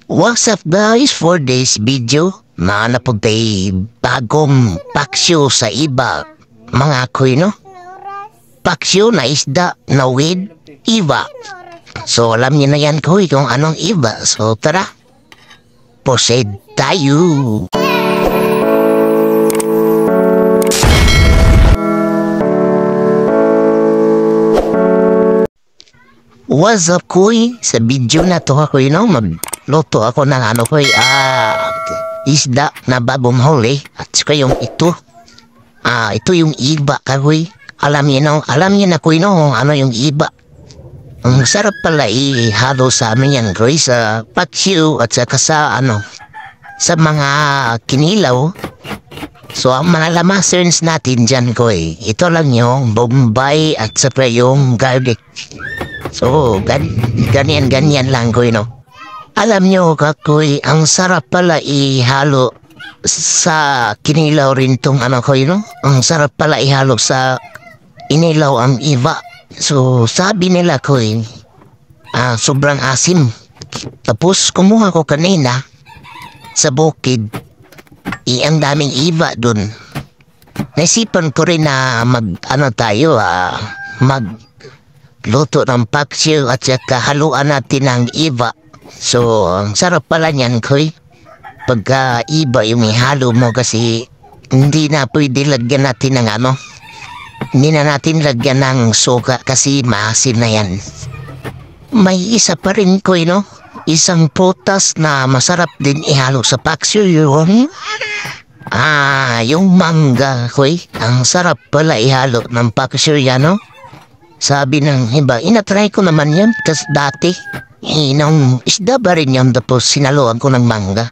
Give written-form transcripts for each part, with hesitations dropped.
What's up guys, for this video, naanapod tayo bagong paksyo sa iba, mga koy no? Paksyo na isda na with iba. So alam niyo na yan koy kung anong iba. So tara, proceed tayo. What's up koy? Sa video na to ako magluto ako ng isda na bagong huli. At saka yung ito yung iba kahoy. Alam niyo na koy no, ano yung iba. Ang sarap pala ihalo sa amin yan koy, sa paksiw at saka sa sa mga kinilaw. So ang mga lamasens natin dyan koy, ito lang yung bombay at saka yung garlic. So, ganyan lang koy no. Alam nyo kakoy, ang sarap pala ihalo sa kinilaw rin tong koy no. Ang sarap pala ihalo sa inilaw ang iba. So, sabi nila koy, sobrang asim. Tapos, kumuha ko kanina sa bukid. Ang daming iba dun. Naisipan ko rin na luto ng paksiw at saka haluan natin ng iba. So, ang sarap pala niyan, koy. Pagka iba yung ihalo mo kasi hindi na pwede lagyan natin ng hindi na natin lagyan ng suka kasi maasin na yan. May isa pa rin, koy, no? Isang prutas na masarap din ihalo sa paksiw yun. Yung mangga, koy. Ang sarap pala ihalo ng paksiw yan, no? Sabi ng iba, inatry ko naman yan kasi dati. Nung isda ba rin yan tapos sinaluan ko ng mangga.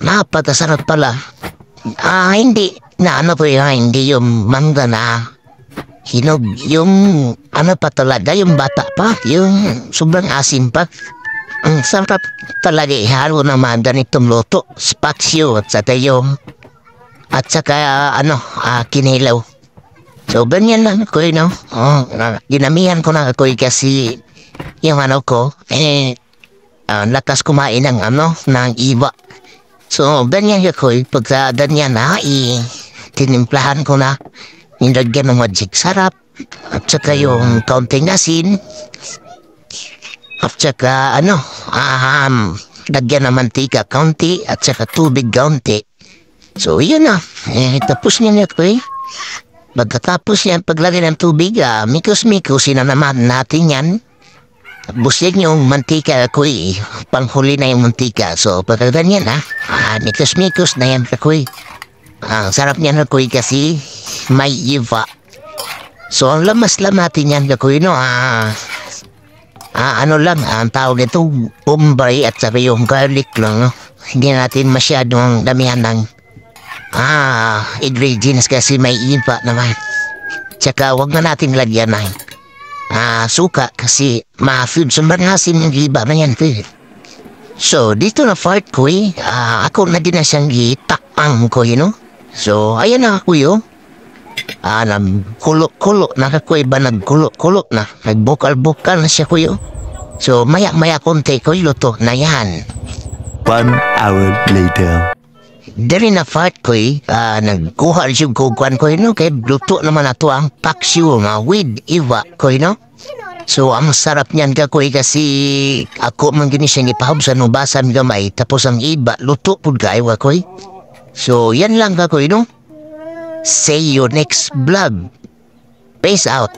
Napatasarap pala. Hindi hindi yung mangga na hinog. Yung pa talaga, yung bata pa. Yung sobrang asim pa. Ang sarap talaga ihalo naman ganitong luto. Spaksyo at saka kinilaw. So, ganyan lang koy no. Ginamihan ko na koy kasi yung lakas kumain ng ng iba. So, ganyan koy. Pagka ganyan na, tinimplahan ko na. Nilagyan ng magic sarap. At saka yung kaunting asin. At saka lagyan ng mantika kaunti. At saka tubig kaunti. So, yun na. Tapos niya koy. Pagkatapos yan, paglagay ng tubig, mikos-mikosin na naman natin yan. Busig yung mantika koy, panghuli na yung mantika. So, pagka ganyan mikos-mikos na yan koy. Sarap niyan koy kasi may iba. So, ang lamas-lamatin yan koy no. Ang tawag nito, bombay at saka yung garlic lang no. Hindi natin masyadong damihan ng ingredients kasi may iba naman. Tsaka wag na natin lagyan ng suka kasi ma-food. Sobrang asin yung iba na yan. So, dito na part ko ako na din na siyang itakpang ko no. So, ayan na ako kulo na kakoy ba nagkulo na. Nagbukal-bukal na siya kuyo. So, maya konti ko luto na yan. 1 hour later. Dari na part ko nagkuha rin yung kukuhan ko no. Kaya luto naman na to ang paksiw with iba ko no. So ang sarap niyan kakoy kasi ako man gini siyang ipahab sa nubasan gamay. Tapos ang iba luto po kayo kakoy. So yan lang kakoy no. See you next vlog. Peace out.